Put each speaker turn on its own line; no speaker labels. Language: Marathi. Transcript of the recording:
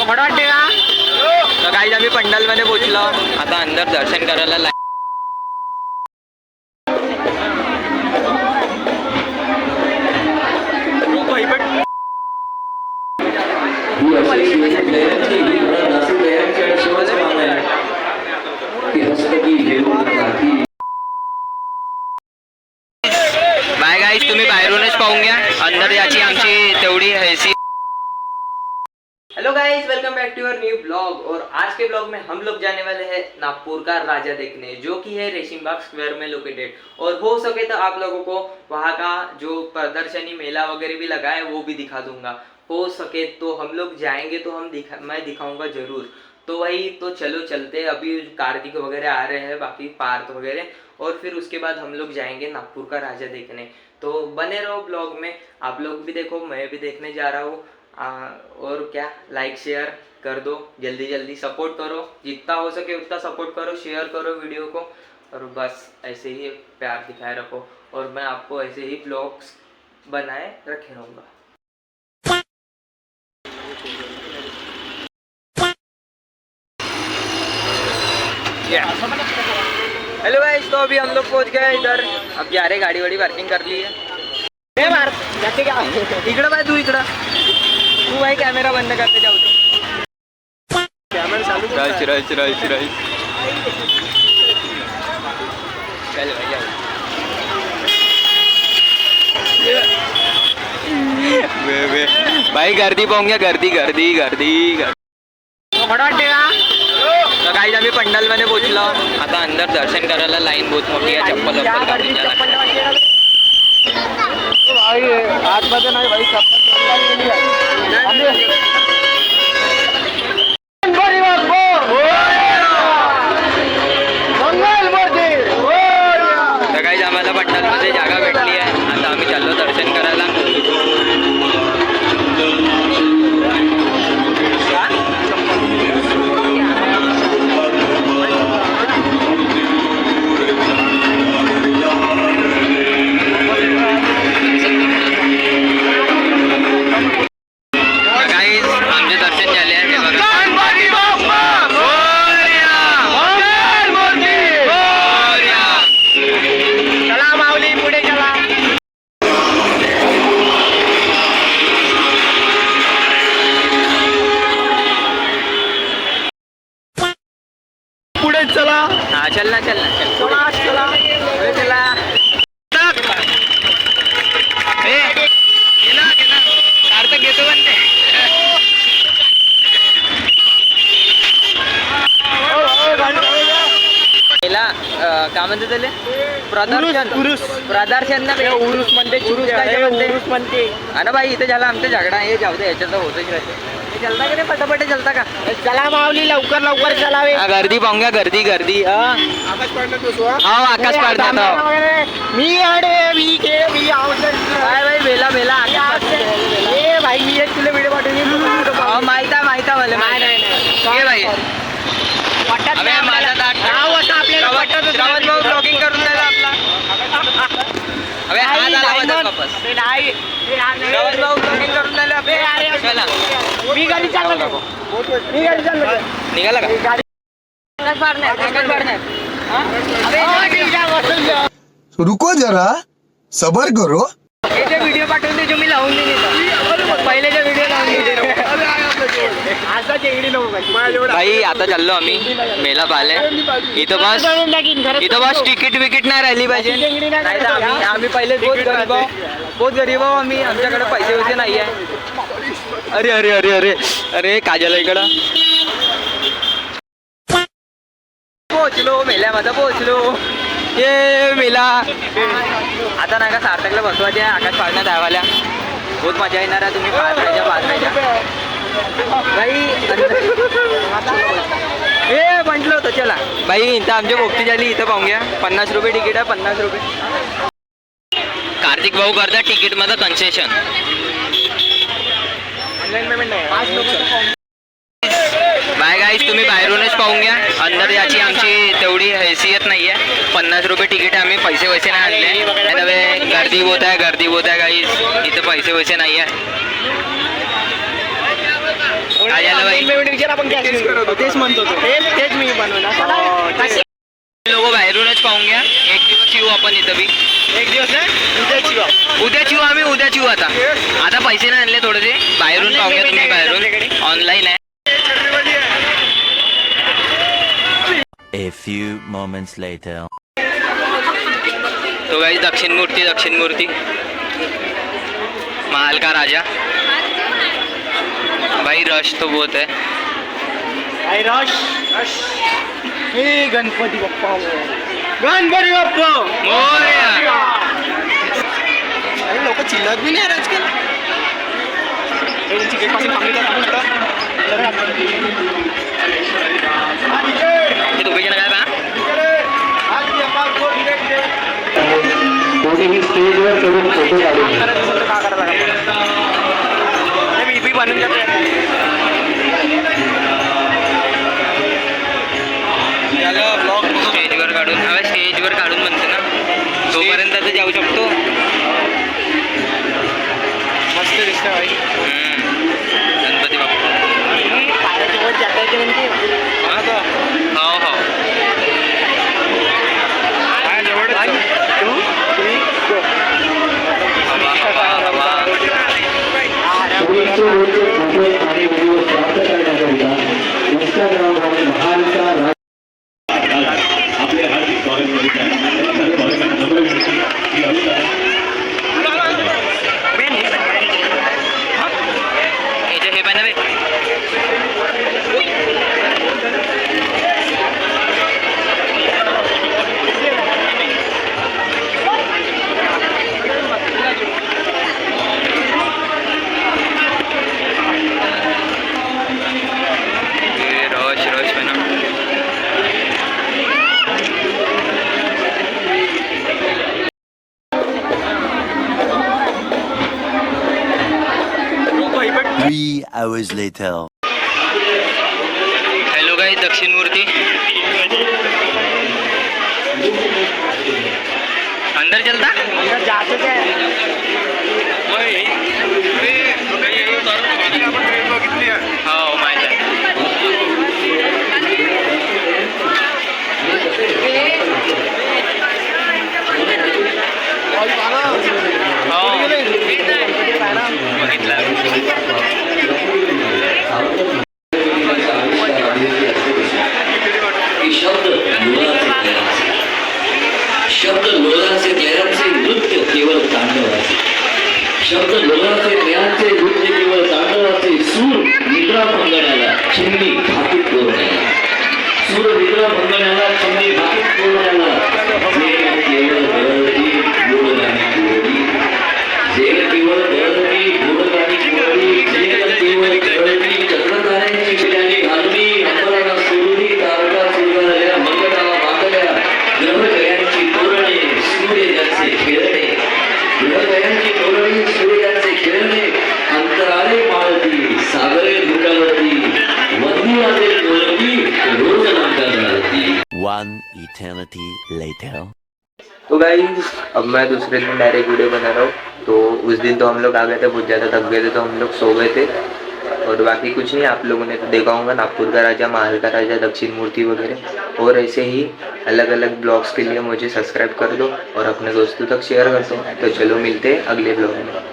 वाटते का? तर काही आम्ही पंडाल मध्ये पोहोचलो, आता अंदर दर्शन करायला बाय गाईज, तुम्ही बाहेरूनच पाहून घ्या, अंदर याची आमची तेवढी हैसी। Hello guys, welcome back to your new blog. और आज के ब्लॉग में हम लोग जाने वाले हैं नागपुर का राजा देखने, जो कि है रेशिमबाग स्क्वायर में लोकेटेड। और हो सके तो आप लोगों को वहाँ का जो प्रदर्शनी मेला वगैरह भी लगा है वो भी दिखा दूंगा। हो सके तो हम लोग जाएंगे तो मैं दिखाऊंगा जरूर। तो वही तो चलो चलते, अभी कार्तिक वगैरह आ रहे हैं, बाकी पार्थ वगैरह, और फिर उसके बाद हम लोग जाएंगे नागपुर का राजा देखने। तो बने रहो ब्लॉग में, आप लोग भी देखो, मैं भी देखने जा रहा हूँ। और क्या, लाइक शेयर कर दो, जल्दी जल्दी सपोर्ट करो, जितना हो सके उतना सपोर्ट करो, शेयर करो वीडियो को, और बस ऐसे ही प्यार दिखाए रखो, और मैं आपको ऐसे ही ब्लॉग्स बनाए रखे रहूँगा। हेलो गाइस, तो अभी हम लोग पहुंच गए इधर, अब जा रहे, गाड़ी वाड़ी पार्किंग कर ली है। इकडं बाय, तू इकडं, तू भाई कॅमेरा बंद करते जाऊ दे, कॅमेरा चालू राईस चल भाई गर्दी पाहूंगा, गर्दी गर्दी गर्दी गर्दी वाटते का? तर काही आम्ही पंडाल मध्ये पोहोचलो, आता अंदर दर्शन करायला लाईन बहुत मोठी आहे, चप्पल आतमध्ये नाही भाई, तर काही आम्हाला पंडाल मध्ये जागा भेटली आहे, आता आम्ही चाललो दर्शन करायला। चला, हाँ चलना चलना चल चला चला सार्थक घेतो बनते पहिला काय म्हणते त्याले, प्रदर्शन ना, उरुस म्हणते अरे भाई, इथे झाला आमचा झगडा, हे जाऊ दे, याच्यात होतच राहते। चलता का रे, पटापट चलता का? चला माऊली, लवकर लवकर चलावे, गर्दी पाहूंगा, गर्दी गर्दी। आकाश पाडण्यात मी भाई बेला बेला भाई, मी एक तुला व्हिडिओ पाठवून माहिती मला, नाही भाई श्रावण भाऊ ब्लॉगिंग करून द्यायला आपला, श्रावण भाऊ ब्लॉगिंग करून द्यायला। मी गाडी चाललो, निघाला का?
रुको जरा, सबर करो।
हे व्हिडिओ पाठवून दे, जो मी लावून देईन, पहिले जे व्हिडिओ लावून दे भाई। आता चाललो आम्ही मेला पाहिले, इथं बस तिकीट विकीट नाही राहिली पाहिजे, आम्ही पहिले बहुत गरीब आहो आम्ही, आमच्याकडे पैसे वैसे नाही आहे। अरे अरे अरे अरे अरे काजल इकडं पोहोचलो, मेल्यामध्ये पोहोचलो, ये मेला। आता नाही का सार्थकला बसवायचे आहे, आकाश पाडण्यात आवाल्या, बहुत मजा येणार आहे, तुम्ही पाहत राहायच्या भाई। हे म्हटलं होतं चला भाई, इथं आमची बोगटी झाली, इथं पाहून घ्या, 50 रुपये तिकीट आहे, 50 रुपये। कार्तिक भाऊ करता तिकीट मध्ये कन्सेशन, ऑनलाईन पेमेंट नाही। बाय गाईज, तुम्ही बाहेरूनच पाहून घ्या, अंदर याची आमची तेवढी हैसियत नाही आहे, 50 रुपये तिकीट आहे, आम्ही पैसे वैसे नाही आणले, गर्दी होत आहे गाईज, इथं पैसे वैसे नाही आहे। राजाला भाई
तेच म्हणतो तो. तेच मी बनवणार.
लोक बाहेरूनच पाहून घ्या. एक दिवस येऊ आपण इथं बी.
एक दिवस नाही
उद्याच येऊ आम्ही. उद्याच येऊ आता. आता पैसे नाही आणले थोडेसे. बाहेरून पाहून घ्या तुम्ही. बाहेरून ऑनलाईन आहे.
A few moments later.
तो गाइस दक्षिण मूर्ति महल का राजा. भाई रश तो बहुत है.
I rush. हे गणपती बाप्पा
मोरया.
लोक चिल्लत बी नाही आजकाल. तिकीट पासून
ते तुम्ही काय बा
स्टेजवर चढून फोटो
मी बनून जाते.
स्टेजवर काढून. हवे स्टेजवर काढून म्हणते ना. तोपर्यंत तर जाऊ शकतो.
मस्त दिसतं भाई.
गणपती बाप्पा.
पायासोबत जातायचे म्हणजे
हो हो. हवा हवा हवा.
फोटो आणि व्हिडिओ प्राप्त करण्याकरिता इंस्टाग्राम आणि महाराष्ट्र आपले हार्दिक स्वागत करीत
हे पाहिजे बे. रश में ना.
Three hours later.
Hello guys दक्षिण मूर्ति. अंदर चलता.
जातो काय
हो माहिती आहे.
शब्द लोलाचे क्लेरांचे नृत्य केवळ तांडवाचे. शब्द लोलाचे क्लेरांचे नृत्य केवळ तांडवाचे. सूर निद्रा भंगण्याला चिमणी भाकीत करूनयाला. सूर निद्रा भंगण्याला चिमणी भाकीत करूनयाला. जे केवळ गळती गुणगाणी गोडी. जे केवळ गळती गुणगाणी गोडी. जे केवळ गळती चक्रधाऱ्यांची शिल्याने घालली. अंबराला सोडली तारका सुरगाळल्या मंगळाला बांधल्या. ग्रहगयांची तोरणे सूर्यजाचे खेळणे. ग्रहगयांची तोरणे सूर्यजाचे खेळणे. अंतराळे माळती सागरे धुकावती. वंदी आले तोरणी रोज नंतर.
One eternity later.
तो गाइस अब मैं दूसरे दिन डायरेक्ट वीडियो बना रहा हूँ. तो उस दिन तो हम लोग आ गए थे, बहुत ज़्यादा थक गए थे, तो हम लोग सो गए थे. और बाकी कुछ नहीं. आप लोगों ने तो देखा होगा नागपुर का राजा, महल का राजा, दक्षिण मूर्ति वगैरह. और ऐसे ही अलग अलग ब्लॉग्स के लिए मुझे सब्सक्राइब कर दो और अपने दोस्तों तक शेयर कर दो. तो चलो मिलते हैं अगले ब्लॉग में.